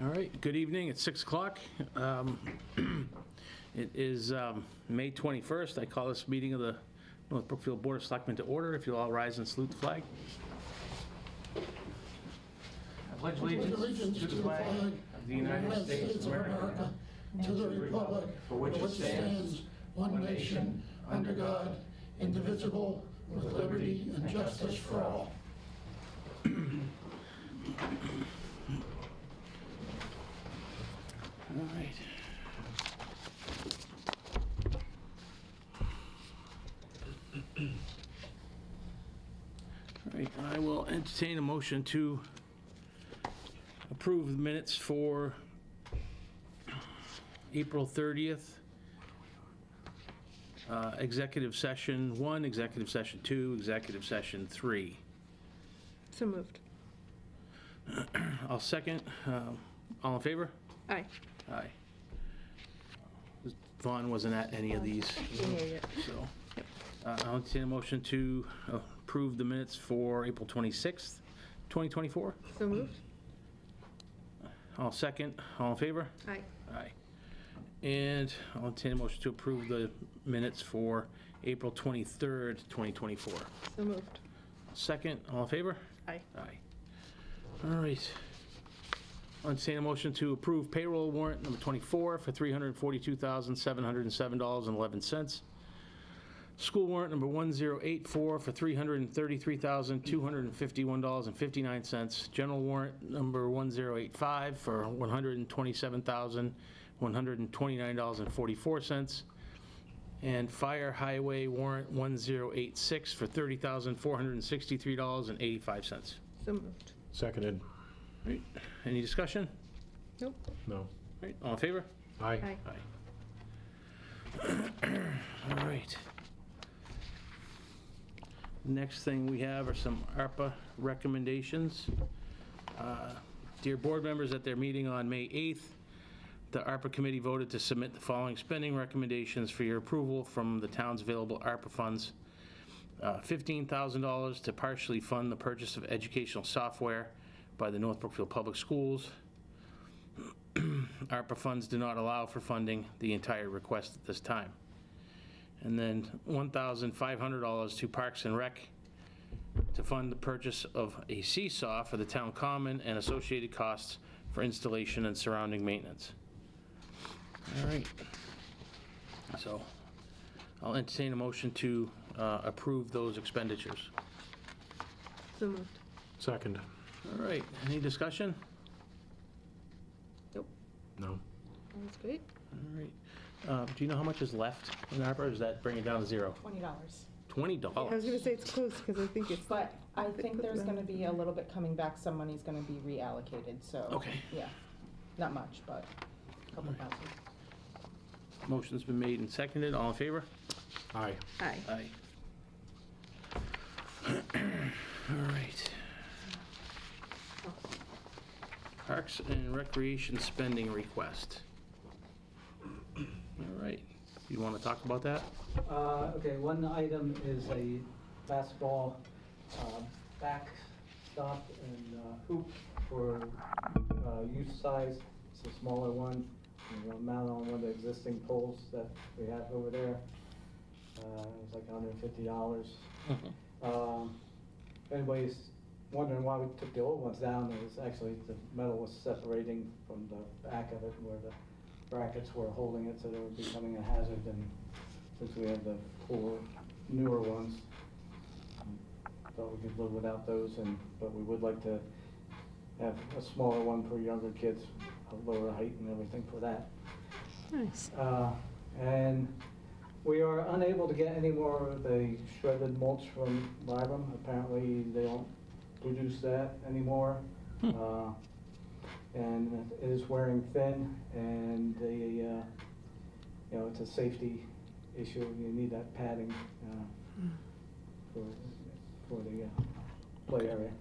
All right, good evening, it's 6 o'clock. It is May 21st. I call this meeting of the North Brookfield Board of Selectmen to order. If you'll all rise and salute the flag. I pledge allegiance to the flag of the United States of America, to the republic for which it stands, one nation, under God, indivisible, with liberty and justice for all. All right. All right, I will entertain a motion to approve the minutes for April 30th, executive session 1, executive session 2, executive session 3. So moved. I'll second. All in favor? Aye. Aye. Vaughn wasn't at any of these, so. I'll entertain a motion to approve the minutes for April 26th, 2024. So moved. I'll second. All in favor? Aye. Aye. And I'll entertain a motion to approve the minutes for April 23rd, 2024. So moved. Second. All in favor? Aye. Aye. All right. I'll entertain a motion to approve payroll warrant number 24 for $342,707.11. School warrant number 1084 for $333,251.59. General warrant number 1085 for $127,129.44. And fire highway warrant 1086 for $30,463.85. So moved. Seconded. Right. Any discussion? Nope. No. Right. All in favor? Aye. Aye. Aye. All right. Next thing we have are some ARPA recommendations. Dear board members, at their meeting on May 8th, the ARPA committee voted to submit the following spending recommendations for your approval from the town's available ARPA funds. $15,000 to partially fund the purchase of educational software by the North Brookfield Public Schools. ARPA funds do not allow for funding the entire request at this time. And then $1,500 to Parks and Rec to fund the purchase of a seesaw for the town common and associated costs for installation and surrounding maintenance. All right. So I'll entertain a motion to approve those expenditures. So moved. Second. All right. Any discussion? Nope. No. That's great. All right. Do you know how much is left in ARPA, or does that bring it down to zero? $20. $20? I was going to say it's close because I think it's. But I think there's going to be a little bit coming back. Some money's going to be reallocated, so. Okay. Yeah, not much, but a couple thousand. Motion's been made and seconded. All in favor? Aye. Aye. Aye. All right. Parks and Recreation spending request. All right. You want to talk about that? Okay, one item is a basketball backstop and hoop for youth size. It's a smaller one. We'll mount on one of the existing poles that we have over there. It's like $150. If anybody's wondering why we took the old ones down, it was actually the metal was separating from the back of it where the brackets were holding it, so they were becoming a hazard. And since we have the 4 newer ones, thought we could live without those. But we would like to have a smaller one for younger kids, a lower height and everything for that. Nice. And we are unable to get any more of the shredded mulch from Lyram. Apparently they don't produce that anymore. And it is wearing thin, and you know, it's a safety issue. You need that padding for the play area.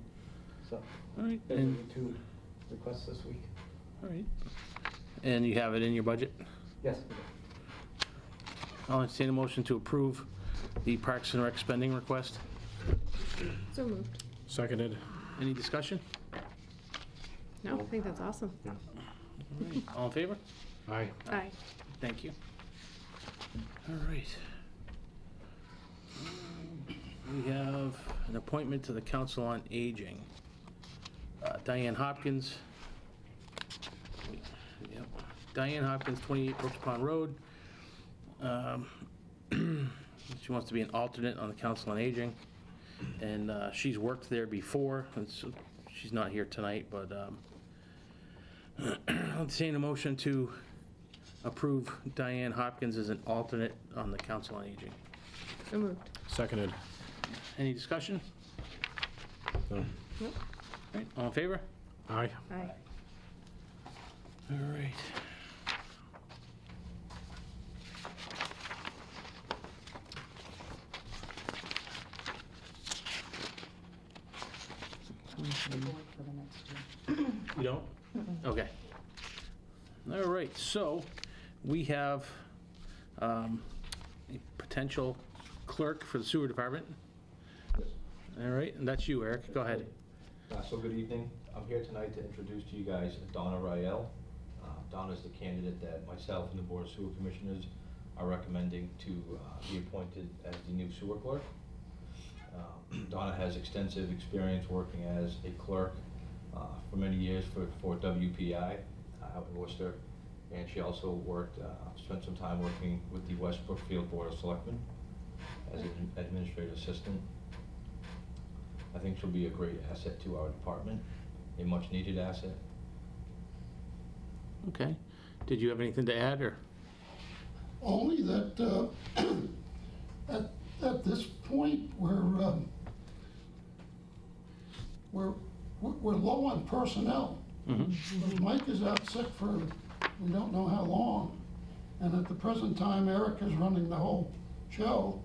So All right. those are And, the 2 requests this week. all right. And you have it in your budget? Yes, we do. I'll entertain a motion to approve the Parks and Rec spending request. So moved. Seconded. Any discussion? No, I think that's awesome. Yeah. All right, all in favor? Aye. Aye. Thank you. All right. We have an appointment to the Council on Aging. Diane Hopkins. Yep. Diane Hopkins, 28 Brooks Pond Road. She wants to be an alternate on the Council on Aging, and she's worked there before, and so she's not here tonight, but I'll entertain a motion to approve Diane Hopkins as an alternate on the Council on Aging. So moved. Seconded. Any discussion? No. Nope. All right, all in favor? Aye. Aye. All right. Paperwork for the next year. You don't? Okay. All right, so we have a potential clerk for the sewer department. All right, and that's you, Eric. Go ahead. So good evening. I'm here tonight to introduce to you guys Donna Rael. Donna's the candidate that myself and the Board of Sewer Commissioners are recommending to be appointed as the new sewer clerk. Donna has extensive experience working as a clerk for many years for WPI out in Worcester. And she also spent some time working with the West Brookfield Board of Selectmen as an administrative assistant. I think she'll be a great asset to our department, a much-needed asset. Okay. Did you have anything to add, or? Only that at this point, we're low on personnel. Mike is out sick for we don't know how long, and at the present time, Eric is running the whole show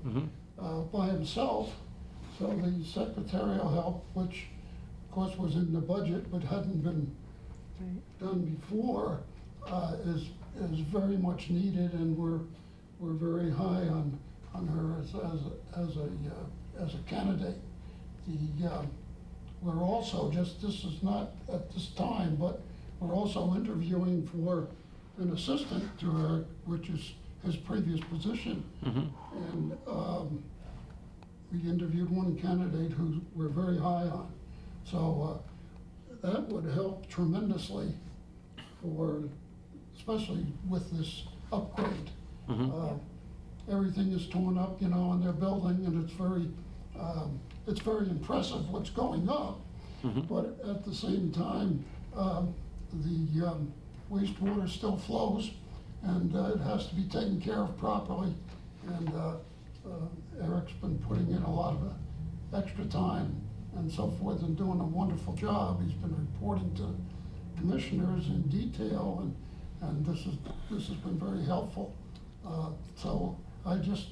by himself. So the secretarial help, which of course was in the budget but hadn't been done before, is very much needed, and we're very high on her as a candidate. We're also this is not at this time, but we're also interviewing for an assistant to her, which is his previous position, and we interviewed one candidate who we're very high on. So that would help tremendously especially with this upgrade. Everything is torn up, in their building, and it's very impressive what's going up. But at the same time, the wastewater still flows, and it has to be taken care of properly. And Eric's been putting in a lot of extra time and so forth, and doing a wonderful job. He's been reporting to commissioners in detail, and this has been very helpful. So I just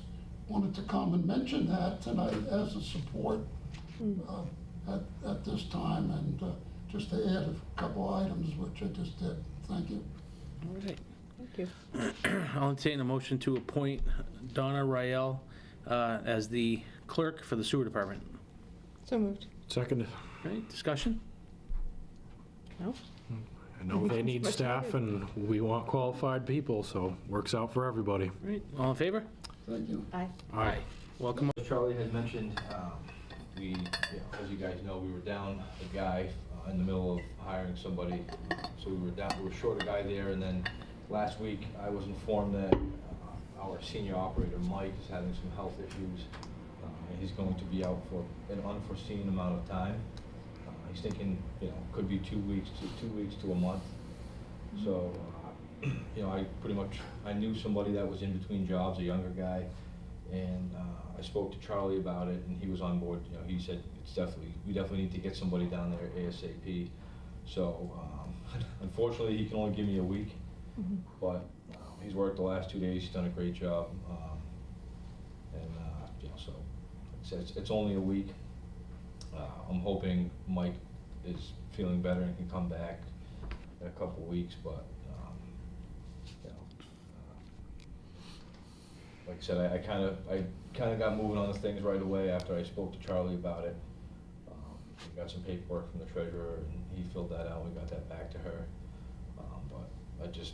wanted to come and mention that tonight as a support at this time, and just to add a couple items, which I just did. Thank you. All right. Thank you. I'll entertain a motion to appoint Donna Rael as the clerk for the sewer department. So moved. Seconded. All right, discussion? No? I know they need Much staff, needed. and we want qualified people, so works out for everybody. All right, all in favor? Thank you. Aye. Aye. Welcome. As Charlie had mentioned, as you guys know, we were down a guy in the middle of hiring somebody. So we were short a guy there, and then last week I was informed that our senior operator, Mike, is having some health issues. And he's going to be out for an unforeseen amount of time. He's thinking, could be 2 weeks to a month. So, I knew somebody that was in between jobs, a younger guy, and I spoke to Charlie about it, and he was on board. He said we definitely need to get somebody down there ASAP. So, unfortunately, he can only give me a week, but he's worked the last 2 days. He's done a great job, so it's only a week. I'm hoping Mike is feeling better and can come back in a couple weeks, but like I said, I kind of got moving on the things right away after I spoke to Charlie about it. We got some paperwork from the treasurer, and he filled that out. We got that back to her, but I just,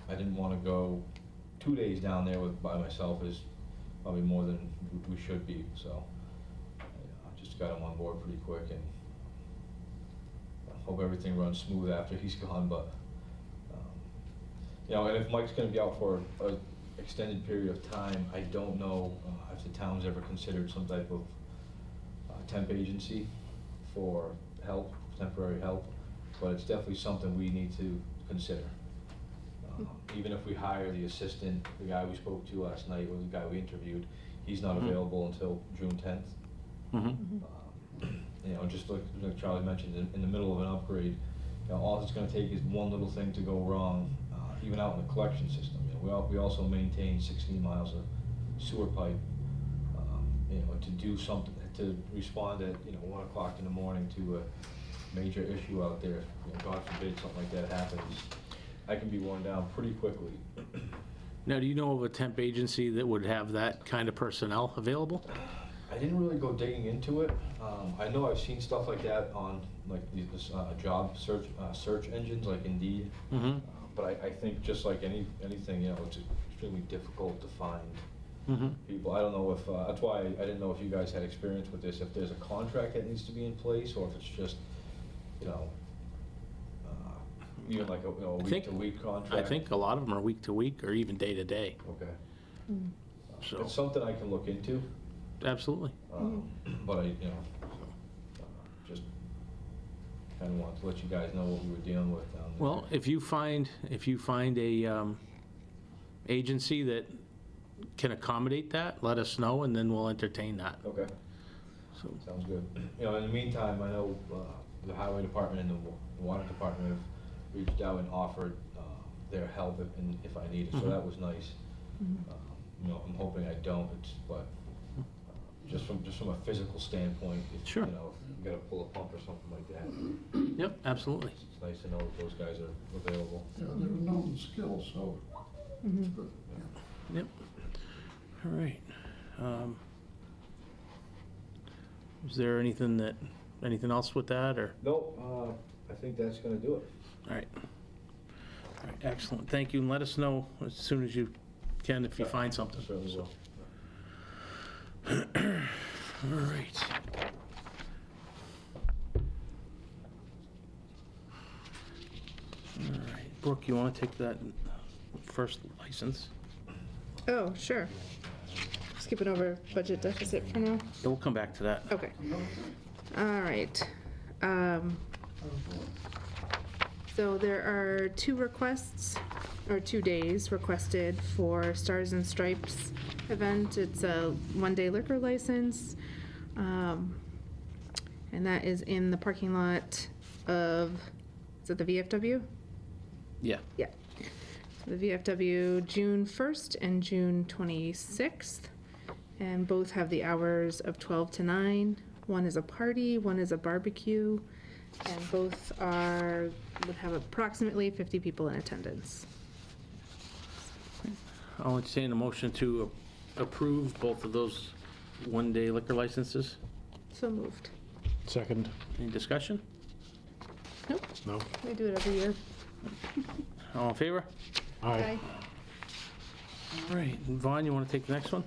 I didn't wanna go 2 days down there by myself is probably more than we should be, so I just got him on board pretty quick, and I hope everything runs smooth after he's gone, but, and if Mike's gonna be out for a extended period of time, I don't know if the town's ever considered some type of temp agency for help, temporary help, but it's definitely something we need to consider. Even if we hire the assistant, the guy we spoke to last night, or the guy we interviewed, he's not available until June 10th. Just like Charlie mentioned, in the middle of an upgrade, all it's gonna take is one little thing to go wrong, even out in the collection system. We also maintain 16 miles of sewer pipe, to do something, to respond at, 1 o'clock in the morning to a major issue out there. God forbid something like that happens, I can be worn down pretty quickly. Now, do you know of a temp agency that would have that kind of personnel available? I didn't really go digging into it. I know I've seen stuff like that on this job search engines like Indeed. But I think just like anything, it's extremely difficult to find people. I don't know if, that's why I didn't know if you guys had experience with this, if there's a contract that needs to be in place, or if it's just, even like a week-to-week contract. I think a lot of them are week to week or even day to day. Okay. So, It's something I can look into, absolutely. but I, just kind of wanted to let you guys know what we were dealing with down there. Well, if you find a agency that can accommodate that, let us know, and then we'll entertain that. Okay. So, Sounds good. In the meantime, I know the highway department and the water department have reached out and offered their help if I need it, so that was nice. I'm hoping I don't, but just from a physical standpoint, if, Sure. if you gotta pull a pump or something like that, yep, absolutely. it's nice to know that those guys are available. Yeah, they're known skills, so it's good. Yep. All right. Is there anything else with that, or? No, I think that's gonna do it. All right. All right, excellent. Thank you, and let us know as soon as you can if you find something. Certainly will. All right. All right, Brooke, you want to take that first license? Oh, sure. Skipping over budget deficit for now. Yeah, we'll come back to that. Okay. All right. So there are 2 requests, or 2 days requested for Stars and Stripes event. It's a 1-day liquor license. And that is in the parking lot of, is it the VFW? Yeah. Yeah. The VFW, June 1st and June 26th. And both have the hours of 12 to 9. One is a party, one is a barbecue, and both would have approximately 50 people in attendance. I'll entertain a motion to approve both of those 1-day liquor licenses. So moved. Second? Any discussion? Nope, No? we do it every year. All in favor? Aye. All right, and Vaughn, you want to take the next one?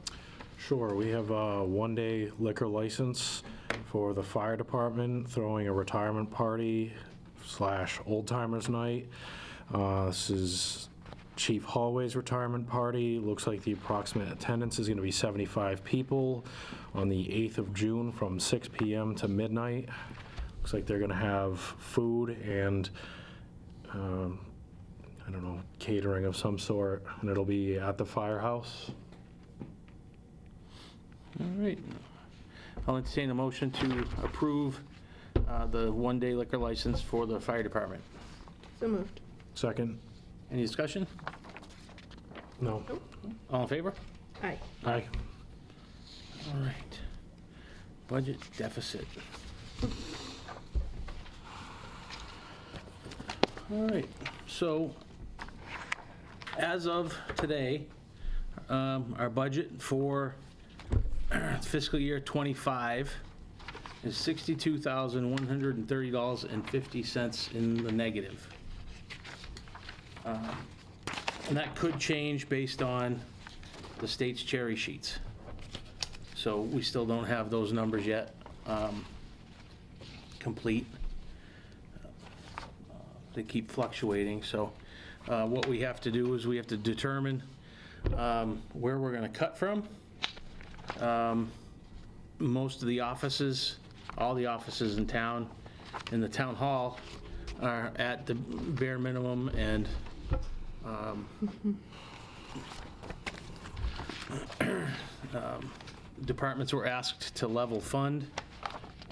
Sure, we have a 1-day liquor license for the fire department, throwing a retirement party / old timers night. This is Chief Hallway's retirement party. Looks like the approximate attendance is going to be 75 people on the 8th of June from 6 p.m. to midnight. Looks like they're going to have food and, I don't know, catering of some sort, and it'll be at the firehouse. All right. I'll entertain a motion to approve the 1-day liquor license for the fire department. So moved. Second? Any discussion? No. All in favor? Aye. Aye. All right. Budget deficit. All right, so as of today, our budget for fiscal year '25 is $62,130.50 in the negative. And that could change based on the state's cherry sheets. So we still don't have those numbers yet complete. They keep fluctuating, so what we have to do is we have to determine where we're gonna cut from. Most of the offices, all the offices in town, in the town hall, are at the bare minimum, and departments were asked to level fund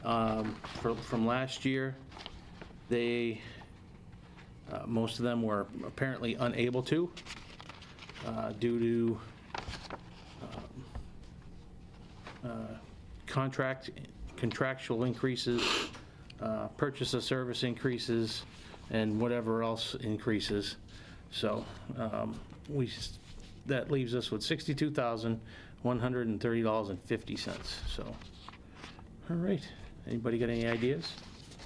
from last year. They, most of them were apparently unable to due to contractual increases, purchase of service increases, and whatever else increases. So that leaves us with $62,130.50. So, all right. Anybody got any ideas?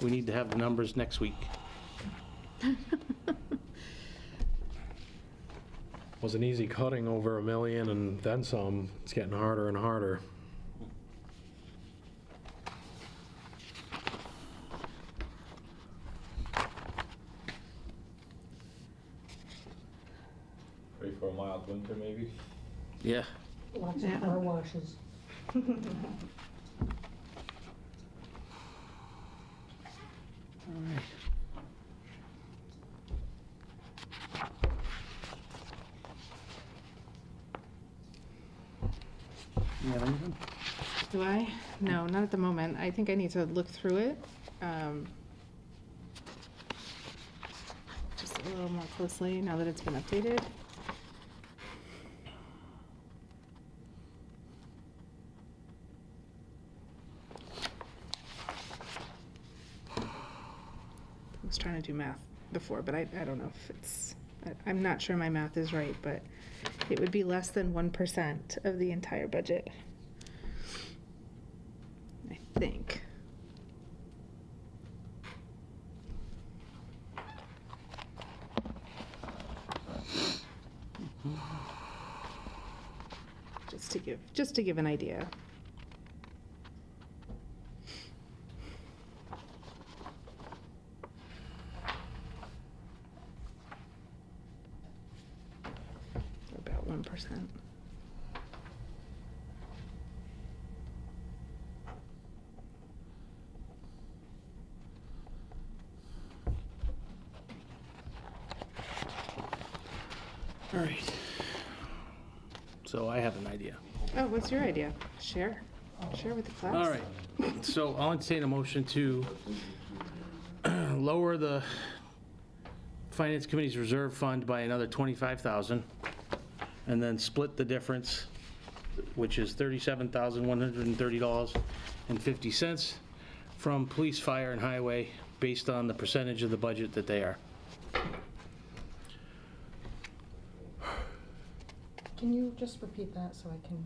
We need to have the numbers next week. Wasn't easy cutting over $1 million and then some. It's getting harder and harder. Ready for a mild winter, maybe? Yeah. Lots Yeah. of car washes. All right. You have anything? Do I? No, not at the moment. I think I need to look through it. Just a little more closely now that it's been updated. I was trying to do math before, but I don't know if it's, I'm not sure my math is right, but it would be less than 1% of the entire budget. I think. Just to give an idea. About 1%. All right. So I have an idea. Oh, what's your idea? Share with the class. All right. So I'll entertain a motion to lower the Finance Committee's reserve fund by another $25,000, and then split the difference, which is $37,130.50 from police, fire, and highway, based on the percentage of the budget that they are. Can you just repeat that so I can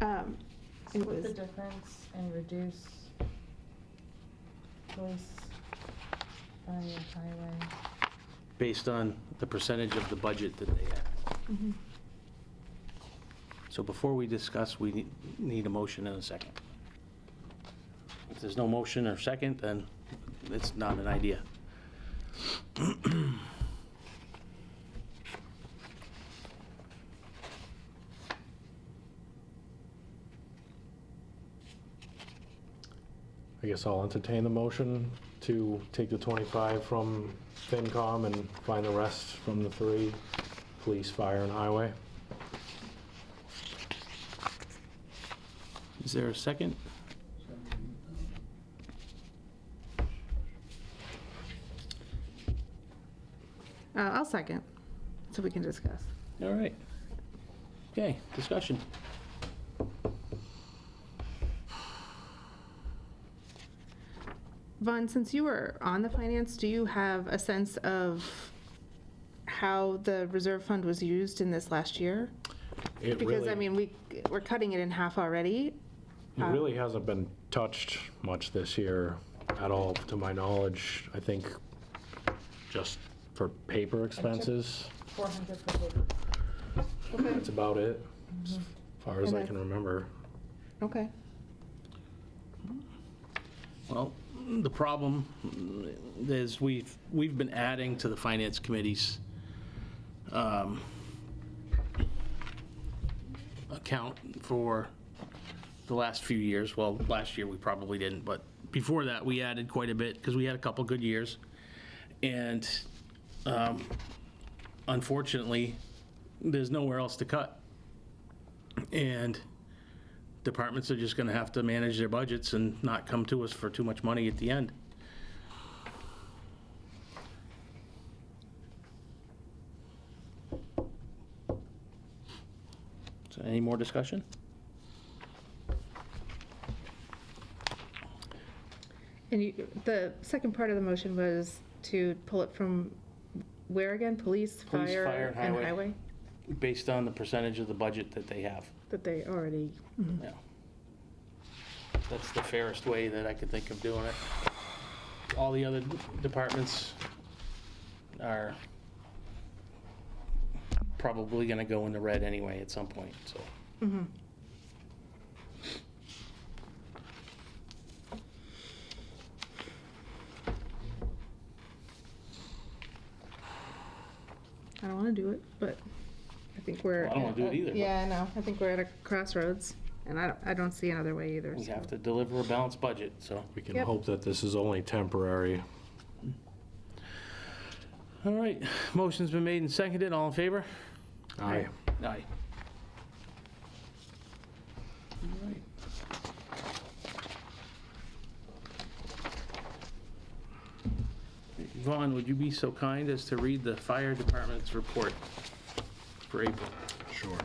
It split the was, difference and reduce police, fire, highway? Based on the percentage of the budget that they have. mhm. So before we discuss, we need a motion and a second. If there's no motion or second, then it's not an idea. I guess I'll entertain the motion to take the 25 from FinCom and find the rest from the 3, police, fire, and highway. Is there a second? I'll second, so we can discuss. All right. Okay, discussion. Vaughn, since you were on the finance, do you have a sense of how the reserve fund was used in this last year? It Because, really, I mean, we're cutting it in half already. it really hasn't been touched much this year at all, to my knowledge. I think just for paper expenses. 400 for paper. That's about it, as far as And I that's- can remember. Okay. Well, the problem is we've been adding to the finance committee's account for the last few years. Well, last year we probably didn't, but before that, we added quite a bit because we had a couple good years. And unfortunately, there's nowhere else to cut. And departments are just going to have to manage their budgets and not come to us for too much money at the end. So any more discussion? And the second part of the motion was to pull it from where again? Police, Police, fire, fire, and and highway. highway? Based on the percentage of the budget that they have. That they already, Yeah. That's the fairest way that I could think of doing it. All the other departments are probably gonna go in the red anyway at some point, so. I don't want to do it, but I think we're. Well, I don't wanna do it either, but- Yeah, I know. I think we're at a crossroads, and I don't see another way either. We so. have to deliver a balanced budget, so. We can Yep. hope that this is only temporary. All right, motion's been made and seconded, all in favor? Aye. Aye. All right. Vaughn, would you be so kind as to read the fire department's report for April? Sure.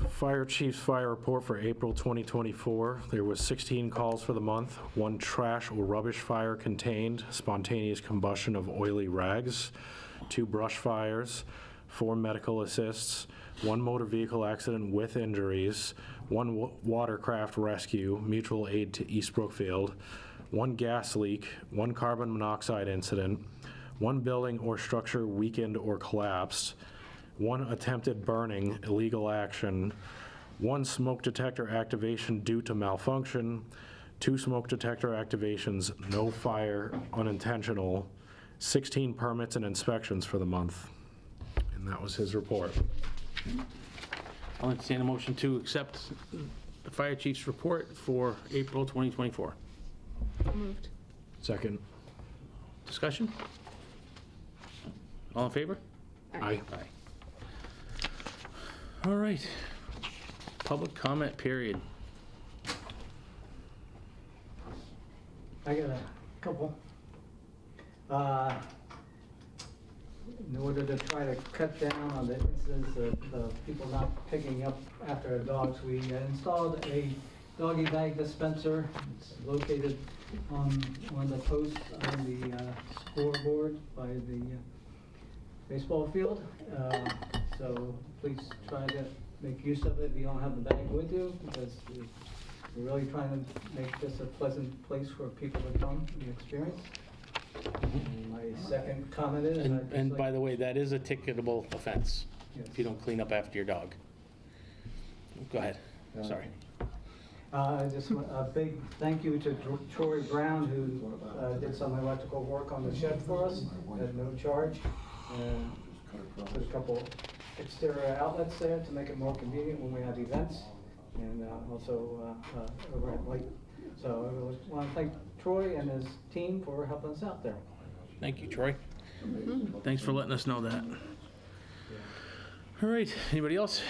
Fire Chief's fire report for April 2024. There was 16 calls for the month, 1 trash or rubbish fire contained, spontaneous combustion of oily rags, 2 brush fires, 4 medical assists, 1 motor vehicle accident with injuries, 1 watercraft rescue, mutual aid to East Brookfield, 1 gas leak, 1 carbon monoxide incident, 1 building or structure weakened or collapsed, 1 attempted burning, illegal action, 1 smoke detector activation due to malfunction, 2 smoke detector activations, no fire, unintentional, 16 permits and inspections for the month. And that was his report. I'll entertain a motion to accept the fire chief's report for April 2024. Moved. Second. Discussion? All in favor? Aye. Aye. All right. Public comment period. I got a couple. In order to try to cut down on the incidents of people not picking up after their dogs, we installed a doggy bag dispenser. It's located on one of the posts on the scoreboard by the baseball field. So please try to make use of it if you don't have the bag with you, because we're really trying to make this a pleasant place for people to come and experience. And my second comment is. And by the way, that is a ticketable offense if you don't clean up after your dog. Go ahead. Sorry. Just a big thank you to Troy Brown, who did some electrical work on the shed for us at no charge. There's a couple exterior outlets there to make it more convenient when we have events, and also overhead light. So I want to thank Troy and his team for helping us out there. Thank you, Troy. Thanks for letting us know that. All right, anybody else?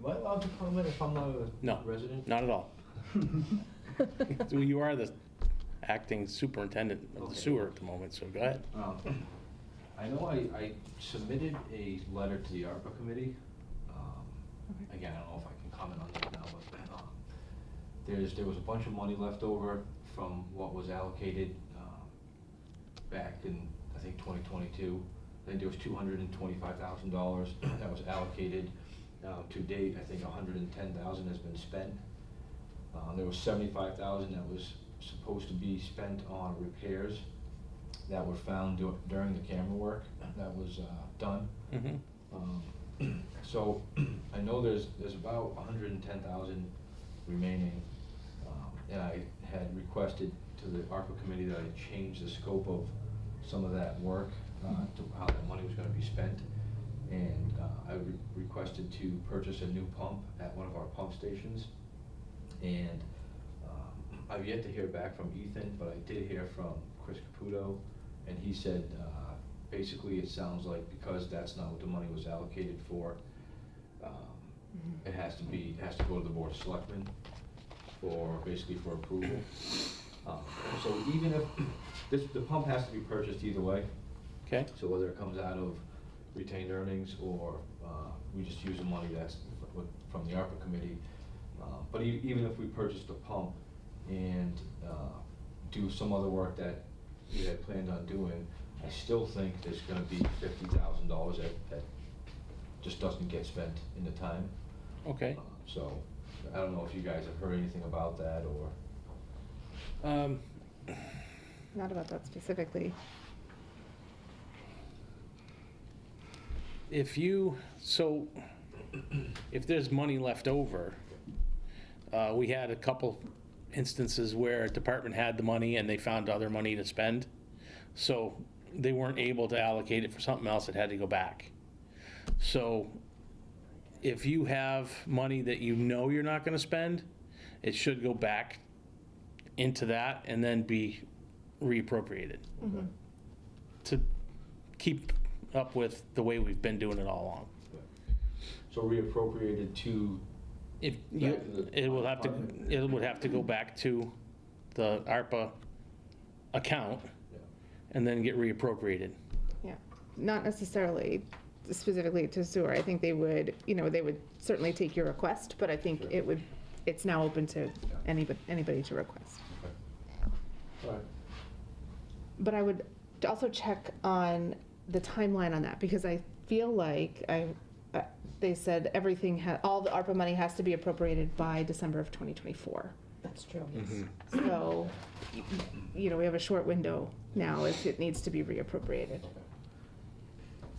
Am I allowed to comment if I'm not No. a resident? Not at all. You are the acting superintendent of the sewer at the moment, so go ahead. I know I submitted a letter to the ARPA committee. Again, I don't know if I can comment on that now, but there was a bunch of money left over from what was allocated back in, I think, 2022. I think there was $225,000 that was allocated. To date, I think 110,000 has been spent. There was 75,000 that was supposed to be spent on repairs that were found during the camera work that was done. So I know there's about 110,000 remaining, and I had requested to the ARPA committee that I change the scope of some of that work to how that money was going to be spent. And I requested to purchase a new pump at one of our pump stations. And I've yet to hear back from Ethan, but I did hear from Chris Caputo, and he said basically it sounds like because that's not what the money was allocated for, it has to go to the Board of Selectmen basically for approval. So even if the pump has to be purchased either way. Okay. So whether it comes out of retained earnings or we just use the money that's from the ARPA committee. But even if we purchase the pump and do some other work that we had planned on doing, I still think there's gonna be $50,000 that just doesn't get spent in the time. Okay. So I don't know if you guys have heard anything about that or. Not about that specifically. If there's money left over, we had a couple instances where a department had the money and they found other money to spend. So they weren't able to allocate it for something else, it had to go back. So if you have money that you know you're not gonna spend, it should go back into that and then be reappropriated. To keep up with the way we've been doing it all along. So reappropriated to. If you, it would have to go back to the ARPA account and then get reappropriated. Yeah, not necessarily specifically to sewer. I think they would certainly take your request, but I think it's now open to anybody to request. All right. But I would also check on the timeline on that, because I feel like they said all the ARPA money has to be appropriated by December of 2024. That's true. So, we have a short window now if it needs to be reappropriated.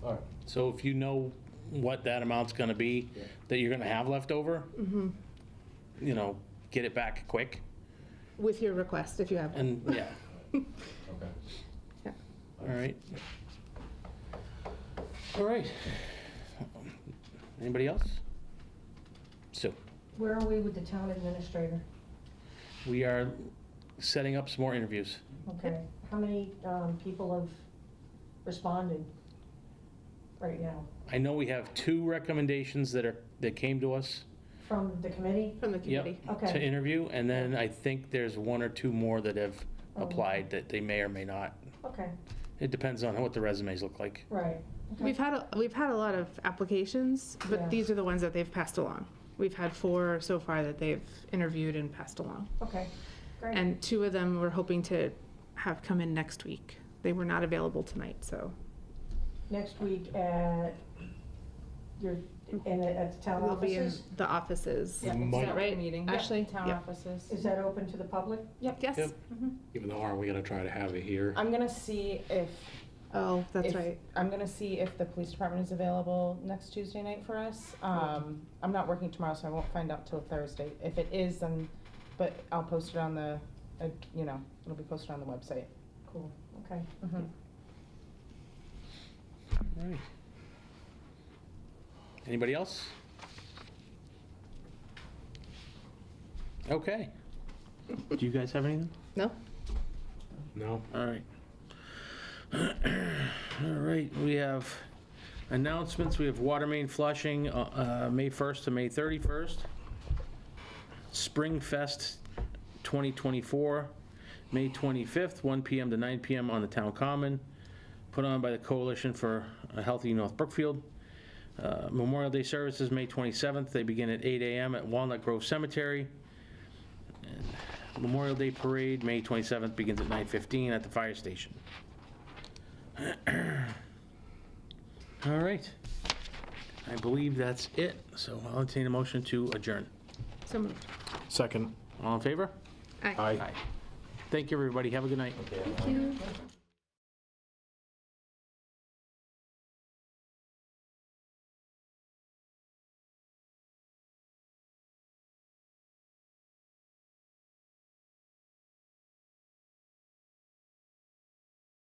All right. So if you know what that amount's gonna be, that you're gonna have left over, get it back quick, With your request, if you have one. and, yeah, Okay. Yeah. all right. All right. Anybody else? So, Where are we with the town administrator? we are setting up some more interviews. Okay, how many people have responded right now? I know we have 2 recommendations that came to us. From the committee? From the Yep, committee. Okay. to interview, and then I think there's 1 or 2 more that have Oh. applied that they may or may not. Okay, It depends on what the resumes look like. right. Okay. We've had a lot of applications, but Yeah. these are the ones that they've passed along. We've had 4 so far that they've interviewed and passed along. Okay, great. And 2 of them we're hoping to have come in next week. They were not available tonight, so Next week at at the town we'll be in offices? the offices. Yeah, Is it's that a right, meeting. Ashley? Town Yep. offices. Is that open to the public? Yes. Yep. Even though, aren't we gonna try to have it here? I'm gonna see if. Oh, that's if- right. I'm gonna see if the police department is available next Tuesday night for us. I'm not working tomorrow, so I won't find out till Thursday. If it is, then, but I'll post it on the, it'll be posted on the website. Cool, okay. Mhm. All right. Anybody else? Okay. Do you guys have anything? No? No? All right. All right, we have announcements. We have water main flushing, May 1st to May 31st. Spring Fest 2024, May 25th, 1 PM to 9 PM on the Town Common, put on by the Coalition for a Healthy North Brookfield. Memorial Day services, May 27th. They begin at 8 AM at Walnut Grove Cemetery. And Memorial Day Parade, May 27th, begins at 9:15 at the fire station. All right. I believe that's it, so I'll entertain a motion to adjourn. So moved. Second. All in favor? Aye. Aye. Aye. Thank you, everybody. Have a good night. Okay, Thank you.